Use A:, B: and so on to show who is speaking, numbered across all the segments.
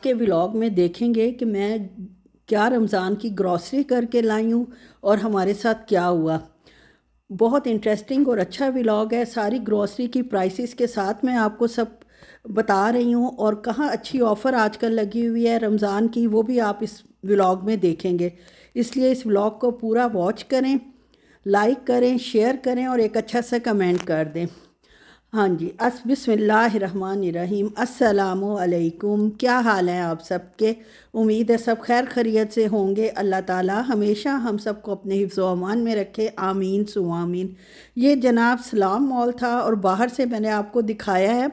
A: के व्लॉग में देखेंगे कि मैं क्या रमज़ान की ग्रॉसरी करके लाई हूँ और हमारे साथ क्या हुआ। बहुत इंटरेस्टिंग और अच्छा व्लॉग है। सारी ग्रॉसरी की प्राइसेस के साथ मैं आपको सब बता रही हूँ और कहाँ अच्छी ऑफ़र आजकल लगी हुई है रमज़ान की, वो भी आप इस व्लॉग में देखेंगे। इसलिए इस व्लॉग को पूरा वॉच करें, लाइक करें, शेयर करें और एक अच्छा सा कमेंट कर दें। हाँ जी, बिस्मिल्लाहिर्रहमानिर्रहीम। अस्सलामु अलैकुम। क्या हाल है आप सबके? उम्मीद है सब खैर खैरियत से होंगे। अल्लाह ताला हमेशा हम सबको अपने हिफ्ज़ व अमान में रखे, आमीन सु आमीन। ये जनाब सलाम मॉल था और बाहर से मैंने आपको दिखाया है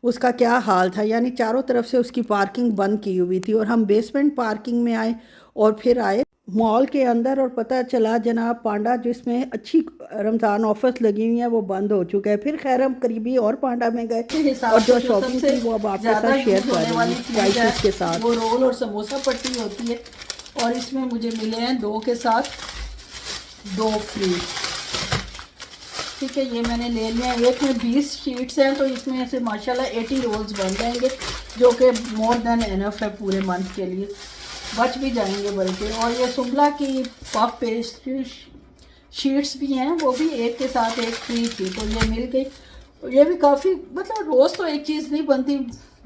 A: उसका क्या हाल था। यानी चारों तरफ से उसकी पार्किंग बंद की हुई थी और हम बेसमेंट पार्किंग में आए और फिर आए मॉल के अंदर और पता चला जनाब पांडा जिसमें अच्छी रमज़ान ऑफर्स लगी हुई हैं वो बंद हो चुका है। फिर खैर हम करीबी और पांडा में गए और जो शॉपिंग थी वो अब आपके साथ शेयर कर रही हूँ प्राइसेस के साथ।
B: वो रोल और समोसा पट्टी होती है और इसमें मुझे मिले हैं 2 के साथ 2 फ्री। ठीक है, ये मैंने ले लिया। एक में 20 शीट्स हैं तो इसमें से माशाल्लाह 80 रोल्स बन जाएंगे, जो कि मोर देन एनफ है पूरे मंथ के लिए, बच भी जाएंगे बल्कि। और ये सुम्बला की पफ पेस्ट्री शीट्स भी हैं, वो भी एक के साथ एक फ्री थी तो ये मिल गई। ये भी काफ़ी, मतलब रोज़ तो एक चीज़ नहीं बनती,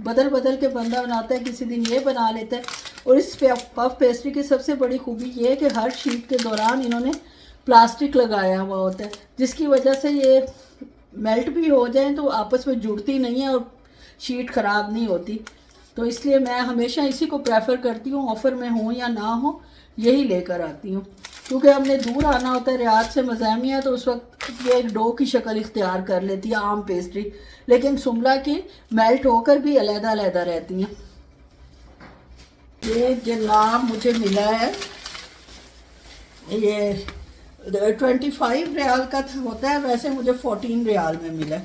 B: बदल बदल के बंदा बनाता है, किसी दिन ये बना लेता है। और इस पफ पेस्ट्री की सबसे बड़ी खूबी ये है कि हर शीट के दौरान इन्होंने प्लास्टिक लगाया हुआ होता है, जिसकी वजह से ये मेल्ट भी हो जाए तो आपस में जुड़ती नहीं है और शीट ख़राब नहीं होती। तो इसलिए मैं हमेशा इसी को प्रेफर करती हूँ, ऑफ़र में हो या ना हो यही लेकर आती हूँ। क्योंकि हमने दूर आना होता है, रियाद से मज़ामिया, तो उस वक्त ये एक डो की शक्ल इख्तियार कर लेती है आम पेस्ट्री, लेकिन सुम्बला की मेल्ट होकर भी अलग-अलग रहती हैं। ये जनाब मुझे मिला है, ये 25 रियाल का होता है, वैसे मुझे 14 रियाल में मिला।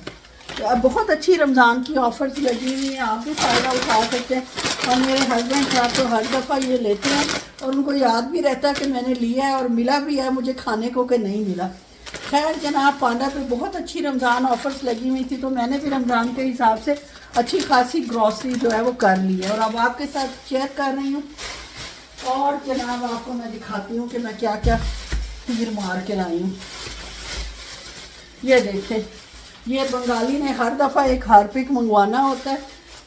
B: तो बहुत अच्छी रमज़ान की ऑफ़र्स लगी हुई हैं, आप भी फ़ायदा उठा सकते हैं। और मेरे हस्बैंड साहब तो हर दफ़ा ये लेते हैं और उनको याद भी रहता है कि मैंने लिया है और मिला भी है मुझे खाने को कि नहीं मिला। खैर जनाब पांडा पे बहुत अच्छी रमज़ान ऑफ़र्स लगी हुई थी तो मैंने भी रमज़ान के हिसाब से अच्छी खासी ग्रॉसरी जो है वो कर ली है और अब आपके साथ शेयर कर रही हूँ। और जनाब आपको मैं दिखाती हूँ कि मैं क्या क्या तीर मार के लाई हूँ। ये देखें, ये बंगाली ने हर दफ़ा एक हारपिक मंगवाना होता है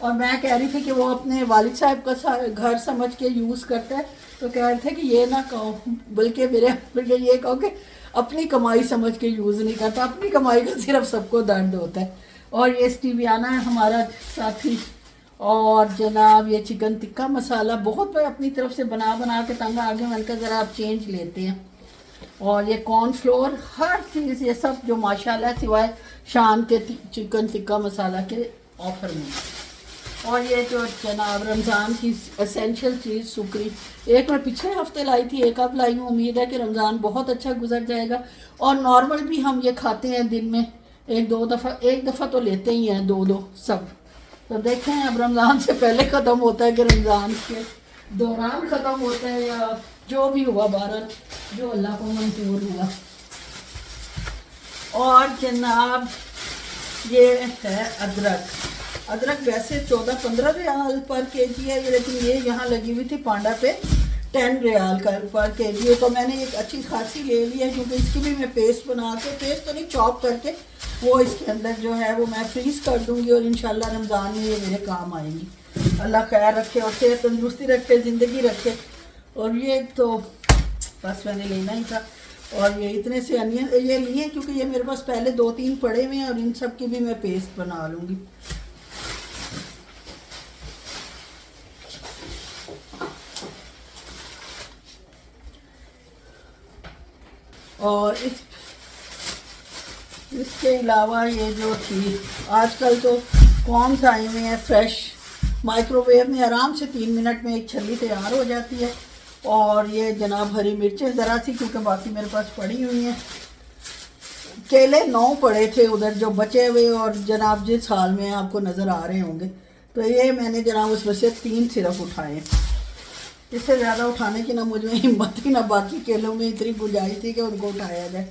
B: और मैं कह रही थी कि वो अपने वालिद साहब का घर समझ के यूज़ करता है, तो कह रहे थे कि ये ना कहो, बल्कि ये कहो कि अपनी कमाई समझ के यूज़ नहीं करता, अपनी कमाई का सिर्फ सबको दर्द होता है। और ये स्टीवियाना है हमारा साथी। और जनाब ये चिकन टिक्का मसाला बहुत मैं अपनी तरफ से बना के तंग आगे मैंने कहा ज़रा आप चेंज लेते हैं। और ये कॉर्नफ्लोर, हर चीज़ ये सब जो माशाल्लाह सिवाय शाम के चिकन टिक्का मसाला के ऑफ़र में। और ये जो जनाब रमज़ान की एसेंशियल चीज़ सुकरी, एक मैं पिछले हफ्ते लाई थी, एक अब लाई हूँ। उम्मीद है कि रमज़ान बहुत अच्छा गुजर जाएगा। और नॉर्मल भी हम ये खाते हैं दिन में एक दफ़ा तो लेते ही हैं, दो सब। तो देखें अब रमज़ान से पहले ख़त्म होता है कि रमज़ान के दौरान ख़त्म होता है या जो भी हुआ बहरहाल जो अल्लाह को मंजूर हुआ। और जनाब ये है अदरक वैसे 14-15 रियाल पर केजी है, लेकिन ये यहाँ लगी हुई थी पांडा पे 10 रियाल का पर केजी है। तो मैंने एक अच्छी खासी ले ली है क्योंकि इसकी भी मैं पेस्ट बना के, पेस्ट तो नहीं चॉप करके, वो इसके अंदर जो है वो मैं फ्रीज़ कर दूँगी और इंशाल्लाह रमज़ान में ये मेरे काम आएंगी। अल्लाह खैर रखे और सेहत तंदुरुस्ती रखे, ज़िंदगी रखे। और ये तो बस मैंने लेना ही था। और ये इतने से अनियन ये लिए क्योंकि ये मेरे पास पहले 2-3 पड़े हुए हैं और इन सब की भी मैं पेस्ट बना लूँगी। और इसके अलावा ये जो थी आजकल तो कॉर्न्स आए हुए हैं फ्रेश, माइक्रोवेव में आराम से 3 मिनट में एक छल्ली तैयार हो जाती है। और ये जनाब हरी मिर्चें ज़रा सी क्योंकि बाकी मेरे पास पड़ी हुई हैं। केले 9 पड़े थे उधर जो बचे हुए और जनाब जिस हाल में आपको नज़र आ रहे होंगे, तो ये मैंने जनाब उसमें से 3 सिर्फ उठाए। इससे ज़्यादा उठाने की ना मुझ में हिम्मत थी ना बाकी केलों में इतनी गुंजाइश थी कि उनको उठाया जाए।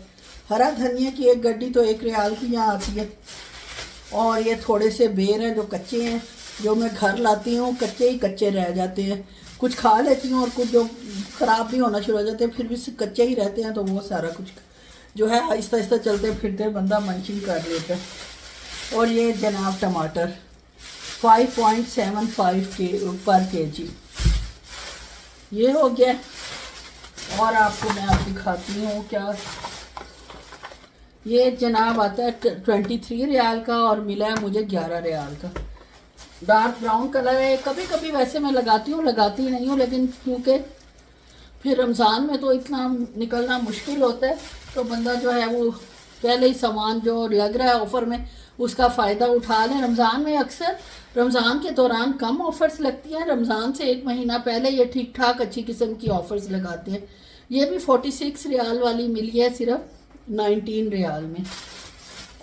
B: हरा धनिया की एक गड्डी तो 1 रियाल की यहाँ आती है। और ये थोड़े से बेर हैं जो कच्चे हैं जो मैं घर लाती हूँ कच्चे ही कच्चे रह जाते हैं, कुछ खा लेती हूँ और कुछ जो ख़राब भी होना शुरू हो जाते हैं, फिर भी कच्चे ही रहते हैं, तो वो सारा कुछ जो है आहिस्ता आहिस्ता चलते फिरते बंदा मंचिंग कर लेता है। और ये जनाब टमाटर 5.75 पर केजी ये हो गया। और आपको मैं आप दिखाती हूँ क्या, ये जनाब आता है 23 रियाल का और मिला है मुझे 11 रियाल का। डार्क ब्राउन कलर है। कभी कभी वैसे मैं लगाती नहीं हूँ, लेकिन क्योंकि फिर रमज़ान में तो इतना निकलना मुश्किल होता है, तो बंदा जो है वो पहले ही सामान जो लग रहा है ऑफ़र में उसका फ़ायदा उठा लें। रमज़ान में अक्सर रमज़ान के दौरान कम ऑफ़र्स लगती हैं, रमज़ान से एक महीना पहले ये ठीक ठाक अच्छी किस्म की ऑफ़र्स लगाते हैं। ये भी 46 रियाल वाली मिली है सिर्फ 19 रियाल में।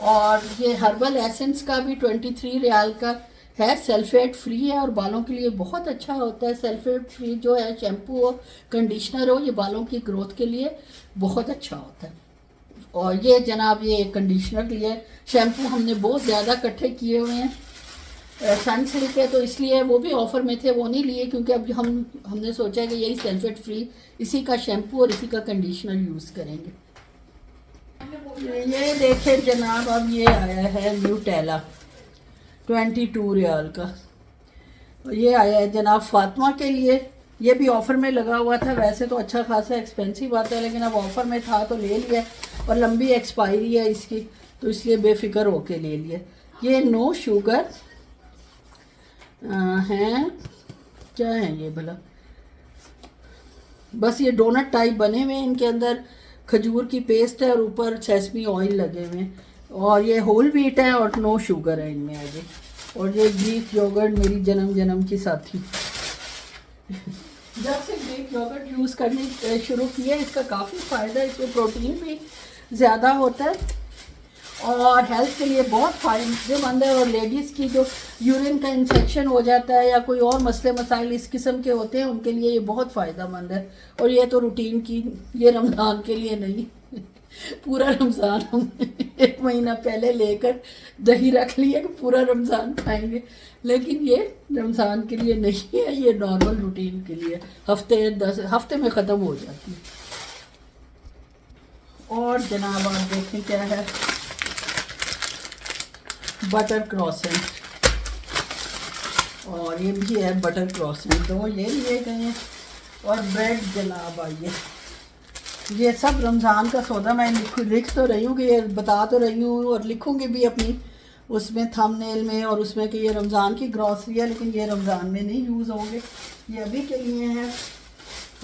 B: और ये हर्बल एसेंस का भी 23 रियाल का है, सल्फेट फ्री है और बालों के लिए बहुत अच्छा होता है। सल्फेट फ्री जो है शैम्पू हो कंडीशनर हो, ये बालों की ग्रोथ के लिए बहुत अच्छा होता है। और ये जनाब ये कंडीशनर लिए, शैम्पू हमने बहुत ज़्यादा इकट्ठे किए हुए हैं, सनसिल्क है तो इसलिए वो भी ऑफ़र में थे, वो नहीं लिए क्योंकि अब हमने सोचा है कि यही सल्फेट फ्री इसी का शैम्पू और इसी का कंडीशनर यूज़ करेंगे। ये देखें जनाब, अब ये आया है न्यूटेला 22 रियाल का। ये आया है जनाब फातिमा के लिए, ये भी ऑफ़र में लगा हुआ था। वैसे तो अच्छा खासा एक्सपेंसिव आता है, लेकिन अब ऑफ़र में था तो ले लिया, और लंबी एक्सपायरी है इसकी तो इसलिए बेफिक्र होके ले लिया। ये नो शुगर हैं, क्या है ये भला, बस ये डोनट टाइप बने हुए हैं, इनके अंदर खजूर की पेस्ट है और ऊपर सेसमी ऑयल लगे हुए हैं, और ये होल व्हीट है और नो शुगर है इनमें आगे। और ये ग्रीक योगर्ट मेरी जन्म की साथी जब से ग्रीक योगर्ट यूज़ करने शुरू किया इसका काफ़ी फ़ायदा है, इसमें प्रोटीन भी ज़्यादा होता है और हेल्थ के लिए बहुत फ़ायदेमंद है। और लेडीज़ की जो यूरिन का इन्फेक्शन हो जाता है या कोई और मसले मसाइल इस किस्म के होते हैं उनके लिए ये बहुत फ़ायदेमंद है। और ये तो रूटीन की, ये रमज़ान के लिए नहीं पूरा रमज़ान हम एक महीना पहले लेकर दही रख लिया कि पूरा रमज़ान खाएंगे, लेकिन ये रमज़ान के लिए नहीं है, ये नॉर्मल रूटीन के लिए हफ्ते में ख़त्म हो जाती है। और जनाब आप देखें क्या है, बटर क्रॉसेंट, और ये भी है बटर क्रॉसेंट, तो ये लिए गए हैं। और ब्रेड जनाब आइए, ये सब रमज़ान का सौदा मैं लिख तो रही हूँ कि ये बता तो रही हूँ और लिखूँगी भी अपनी उसमें थंबनेल में और उसमें कि ये रमज़ान की ग्रॉसरी है, लेकिन ये रमज़ान में नहीं यूज़ होंगे, ये अभी के लिए हैं।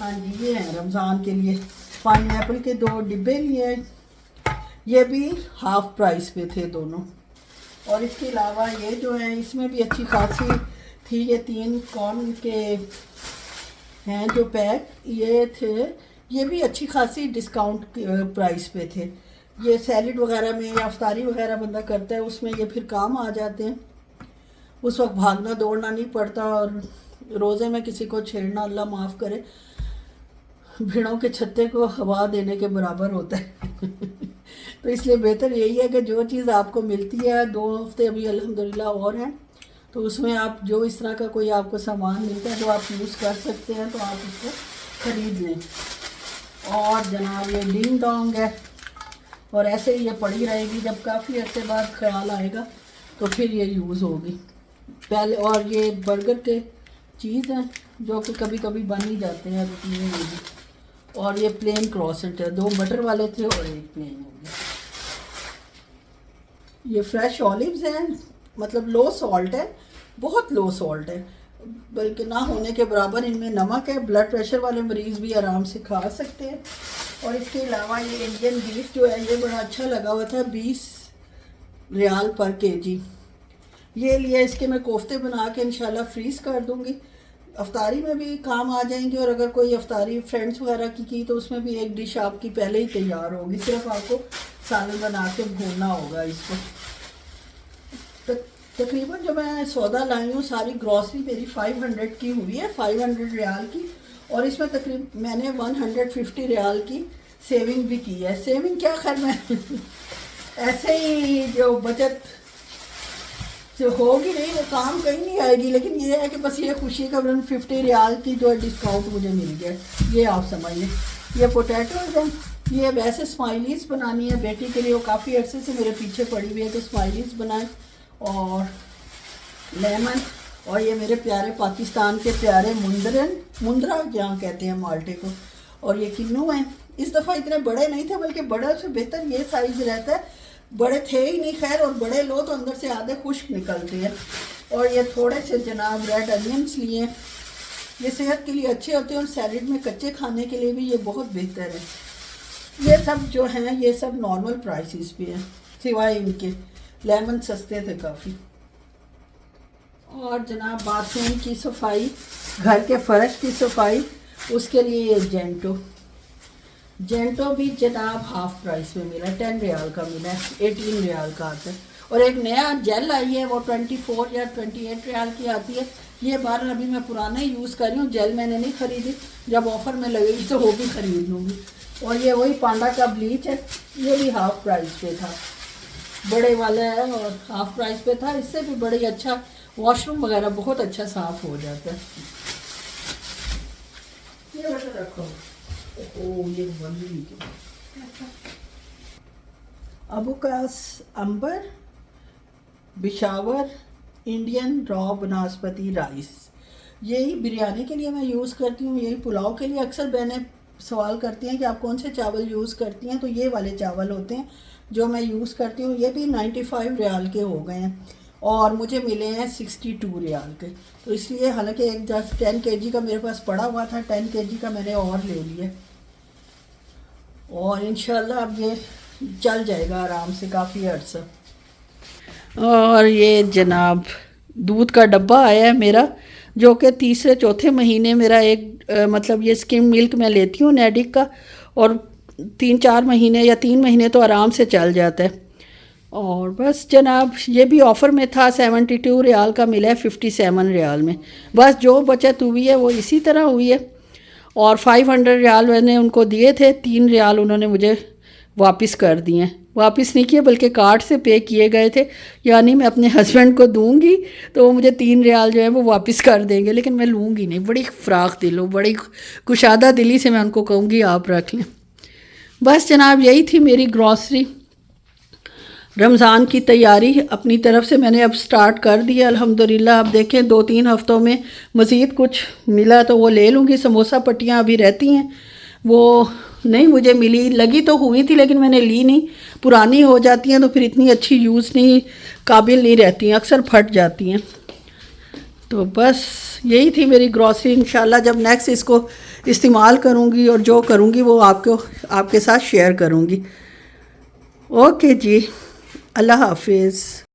B: हाँ जी, ये हैं रमज़ान के लिए। पाइनएप्पल के 2 डिब्बे लिए, ये भी हाफ़ प्राइस पे थे दोनों। और इसके अलावा ये जो है इसमें भी अच्छी खासी थी, ये 3 कॉर्न के हैं जो पैक ये थे, ये भी अच्छी खासी डिस्काउंट प्राइस पे थे। ये सैलड वगैरह में या अफ्तारी वगैरह बंदा करता है उसमें ये फिर काम आ जाते हैं, उस वक्त भागना दौड़ना नहीं पड़ता, और रोज़े में किसी को छेड़ना अल्लाह माफ़ करे भेड़ों के छत्ते को हवा देने के बराबर होता है तो इसलिए बेहतर यही है कि जो चीज़ आपको मिलती है, 2 हफ्ते अभी अल्हम्दुलिल्लाह और हैं, तो उसमें आप जो इस तरह का कोई आपको सामान मिलता है जो आप यूज़ कर सकते हैं तो आप उसको ख़रीद लें। और जनाब ये डिंग डोंग है, और ऐसे ही ये पड़ी रहेगी, जब काफ़ी अर्से बाद ख्याल आएगा तो फिर ये यूज़ होगी पहले। और ये बर्गर के चीज़ हैं जो कि कभी कभी बन ही जाते हैं रूटीन में भी। और ये प्लेन क्रॉसेंट है, 2 बटर वाले थे और 1 प्लेन हो गया। ये फ्रेश ऑलिव्स हैं, मतलब लो सॉल्ट है, बहुत लो सॉल्ट है, बल्कि ना होने के बराबर इनमें नमक है। ब्लड प्रेशर वाले मरीज़ भी आराम से खा सकते हैं। और इसके अलावा ये इंडियन बीफ जो है ये बड़ा अच्छा लगा हुआ था, 20 रियाल पर केजी ये लिया। इसके मैं कोफ्ते बना के इंशाल्लाह फ्रीज़ कर दूँगी, अफ्तारी में भी काम आ जाएंगे। और अगर कोई अफ्तारी फ्रेंड्स वगैरह की तो उसमें भी एक डिश आपकी पहले ही तैयार होगी, सिर्फ आपको सालन बना के भूनना होगा इसको। तकरीबन जो मैं सौदा लाई हूँ सारी ग्रॉसरी मेरी 500 की हुई है, 500 रियाल की। और इसमें तकरीबन मैंने 150 रियाल की सेविंग भी की है। सेविंग क्या, खैर मैं ऐसे ही जो बचत जो होगी नहीं वो काम कहीं नहीं आएगी, लेकिन ये है कि बस ये खुशी का 50 रियाल की जो डिस्काउंट मुझे मिल गया, ये आप समझ लें। ये पोटैटोज हैं, ये वैसे स्माइलीज बनानी है बेटी के लिए, वो काफ़ी अरसे से मेरे पीछे पड़ी हुई है कि स्माइलीज बनाए, और लेमन, और ये मेरे प्यारे पाकिस्तान के प्यारे मुंदरा जहाँ कहते हैं माल्टे को, और ये किन्नू हैं। इस दफ़ा इतने बड़े नहीं थे, बल्कि बड़े से बेहतर ये साइज़ रहता है, बड़े थे ही नहीं खैर, और बड़े लो तो अंदर से आधे खुश्क निकलते हैं। और ये थोड़े से जनाब रेड अनियंस लिए, ये सेहत के लिए अच्छे होते हैं और सैलड में कच्चे खाने के लिए भी ये बहुत बेहतर है। ये सब जो हैं ये सब नॉर्मल प्राइसेस पे हैं, सिवाय इनके लेमन सस्ते थे काफ़ी। और जनाब बाथरूम की सफाई, घर के फर्श की सफाई, उसके लिए ये जेंटो भी जनाब हाफ प्राइस में मिला, 10 रियाल का मिला है, 18 रियाल का आता है। और एक नया जेल आई है, वो 24 या 28 रियाल की आती है। ये बार अभी मैं पुराना ही यूज़ कर रही हूँ, जेल मैंने नहीं ख़रीदी, जब ऑफ़र में लगेगी तो वो भी ख़रीद लूँगी। और ये वही पांडा का ब्लीच है, ये भी हाफ प्राइस पे था, बड़े वाला है और हाफ प्राइस पे था। इससे भी बड़ी अच्छा वॉशरूम वगैरह बहुत अच्छा साफ़ हो जाता है। ये बता रखो, ओ ये अबुकास अंबर बिशावर इंडियन रॉ बनास्पति राइस, यही बिरयानी के लिए मैं यूज़ करती हूँ, यही पुलाव के लिए। अक्सर बहनें सवाल करती हैं कि आप कौन से चावल यूज़ करती हैं, तो ये वाले चावल होते हैं जो मैं यूज़ करती हूँ। ये भी 95 रियाल के हो गए हैं और मुझे मिले हैं 62 रियाल के। तो इसलिए हालांकि एक 10 kg का मेरे पास पड़ा हुआ था, 10 kg का मैंने और ले लिया, और इंशाल्लाह अब ये चल जाएगा आराम से काफ़ी अर्सा। और ये जनाब दूध का डब्बा आया है मेरा, जो कि तीसरे चौथे महीने मेरा एक मतलब ये स्किम मिल्क मैं लेती हूँ नेडिक का, और 3-4 महीने या 3 महीने तो आराम से चल जाता है। और बस जनाब ये भी ऑफ़र में था, 72 रियाल का मिला है 57 रियाल में। बस जो बचत हुई है वो इसी तरह हुई है। और 500 रियाल मैंने उनको दिए थे, 3 रियाल उन्होंने मुझे वापस कर दिए हैं। वापस नहीं किए बल्कि कार्ड से पे किए गए थे, यानी मैं अपने हस्बैंड को दूंगी तो वो मुझे 3 रियाल जो है वो वापस कर देंगे, लेकिन मैं लूँगी नहीं। बड़ी फ़राख दिल हो, बड़ी कुशादा दिली से मैं उनको कहूँगी आप रख लें। बस जनाब यही थी मेरी ग्रॉसरी। रमज़ान की तैयारी अपनी तरफ से मैंने अब स्टार्ट कर दी है अल्हम्दुलिल्लाह। अब देखें 2-3 हफ़्तों में मज़ीद कुछ मिला तो वो ले लूँगी। समोसा पट्टियाँ अभी रहती हैं, वो नहीं मुझे मिली, लगी तो हुई थी लेकिन मैंने ली नहीं, पुरानी हो जाती हैं तो फिर इतनी अच्छी यूज़ नहीं काबिल नहीं रहती हैं, अक्सर फट जाती हैं। तो बस यही थी मेरी ग्रॉसरी। इंशाल्लाह जब नेक्स्ट इसको इस्तेमाल करूँगी और जो करूँगी वो आपके साथ शेयर करूँगी। ओके जी, अल्लाह हाफिज़।